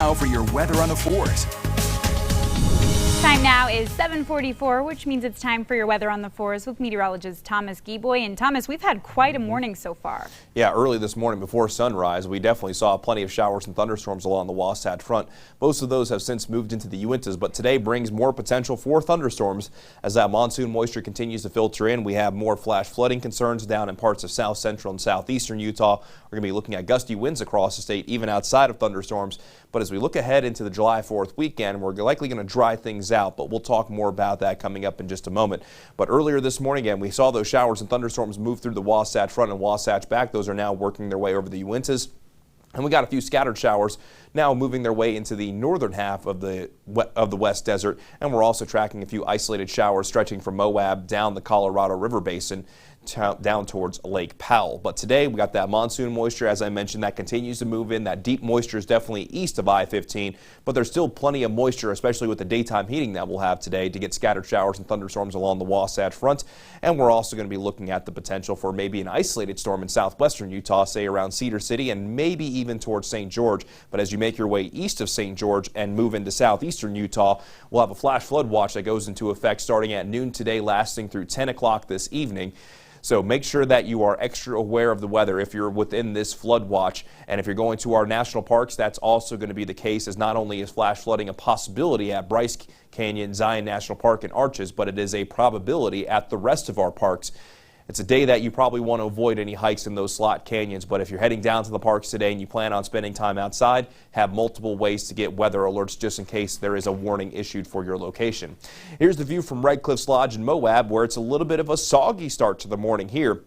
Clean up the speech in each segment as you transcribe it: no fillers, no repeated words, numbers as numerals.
Now for your weather on the 4s. Time now is 7:44, which means it's time for your weather on the 4s with meteorologist Thomas Geboy. And Thomas, we've had quite a morning so far. Yeah, early this morning before sunrise, we definitely saw plenty of showers and thunderstorms along the Wasatch Front. Most of those have since moved into the Uintas, but today brings more potential for thunderstorms as that monsoon moisture continues to filter in. We have more flash flooding concerns down in parts of south central and southeastern Utah. We're going to be looking at gusty winds across the state, even outside of thunderstorms. But as we look ahead into the July 4th weekend, we're likely going to dry things out, but we'll talk more about that coming up in just a moment. But earlier this morning, again, we saw those showers and thunderstorms move through the Wasatch Front and Wasatch back. Those are now working their way over the Uintas. And we got a few scattered showers now moving their way into the northern half of the West Desert. And we're also tracking a few isolated showers stretching from Moab down the Colorado River Basin down towards Lake Powell. But today we got that monsoon moisture, as I mentioned, that continues to move in. That deep moisture is definitely east of I-15, but there's still plenty of moisture, especially with the daytime heating that we'll have today, to get scattered showers and thunderstorms along the Wasatch Front. And we're also going to be looking at the potential for maybe an isolated storm in southwestern Utah, say around Cedar City and maybe even towards St. George. But as you make your way east of St. George and move into southeastern Utah, we'll have a flash flood watch that goes into effect starting at noon today, lasting through 10 o'clock this evening. So make sure that you are extra aware of the weather if you're within this flood watch. And if you're going to our national parks, that's also going to be the case, as not only is flash flooding a possibility at Bryce Canyon, Zion National Park, and Arches, but it is a probability at the rest of our parks. It's a day that you probably want to avoid any hikes in those slot canyons, but if you're heading down to the parks today and you plan on spending time outside, have multiple ways to get weather alerts just in case there is a warning issued for your location. Here's the view from Red Cliffs Lodge in Moab, where it's a little bit of a soggy start to the morning here.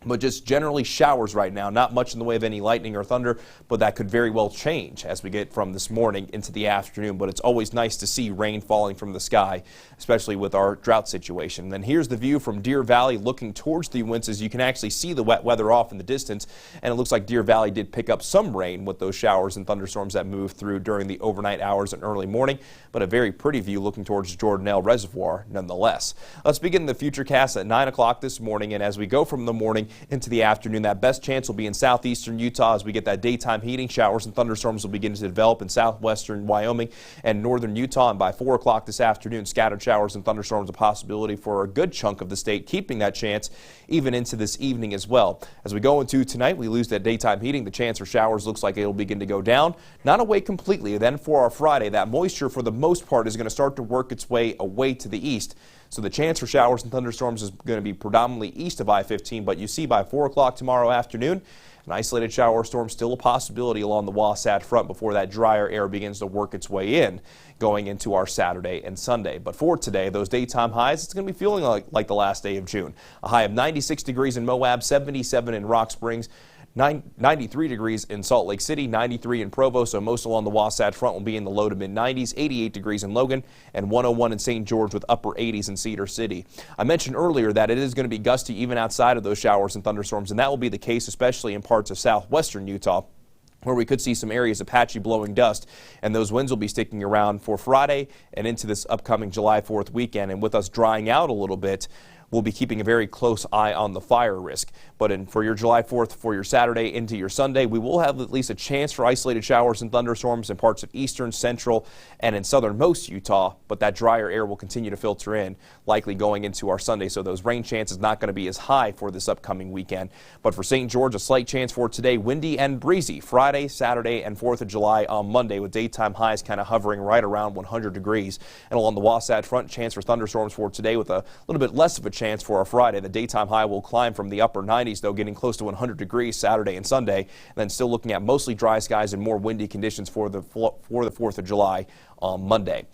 But just generally showers right now, not much in the way of any lightning or thunder, but that could very well change as we get from this morning into the afternoon. But it's always nice to see rain falling from the sky, especially with our drought situation. Then here's the view from Deer Valley looking towards the Uintas. You can actually see the wet weather off in the distance, and it looks like Deer Valley did pick up some rain with those showers and thunderstorms that moved through during the overnight hours and early morning, but a very pretty view looking towards Jordanelle Reservoir nonetheless. Let's begin the futurecast at 9 o'clock this morning, and as we go from the morning into the afternoon, that best chance will be in southeastern Utah as we get that daytime heating. Showers and thunderstorms will begin to develop in southwestern Wyoming and northern Utah, and by 4 o'clock this afternoon, scattered showers and thunderstorms a possibility for a good chunk of the state, keeping that chance even into this evening as well. As we go into tonight, we lose that daytime heating. The chance for showers looks like it'll begin to go down, not away completely. Then for our Friday, that moisture for the most part is going to start to work its way away to the east. So the chance for showers and thunderstorms is going to be predominantly east of I-15, but you see by 4 o'clock tomorrow afternoon, an isolated shower or storm still a possibility along the Wasatch Front before that drier air begins to work its way in going into our Saturday and Sunday. But for today, those daytime highs, it's going to be feeling like the last day of June. A high of 96 degrees in Moab, 77 in Rock Springs, 93 degrees in Salt Lake City, 93 in Provo, so most along the Wasatch Front will be in the low to mid-90s, 88 degrees in Logan, and 101 in St. George with upper 80s in Cedar City. I mentioned earlier that it is going to be gusty even outside of those showers and thunderstorms, and that will be the case especially in parts of southwestern Utah, where we could see some areas of patchy blowing dust, and those winds will be sticking around for Friday and into this upcoming July 4th weekend. And with us drying out a little bit, we'll be keeping a very close eye on the fire risk. But for your July 4th, for your Saturday into your Sunday, we will have at least a chance for isolated showers and thunderstorms in parts of eastern, central, and in southernmost Utah. But that drier air will continue to filter in, likely going into our Sunday. So those rain chances not going to be as high for this upcoming weekend. But for St. George, a slight chance for today, windy and breezy Friday, Saturday, and 4th of July on Monday, with daytime highs kind of hovering right around 100 degrees. And along the Wasatch Front, chance for thunderstorms for today with a little bit less of a chance for our Friday. The daytime high will climb from the upper 90s, though, getting close to 100 degrees Saturday and Sunday. And then still looking at mostly dry skies and more windy conditions for the 4th of July on Monday.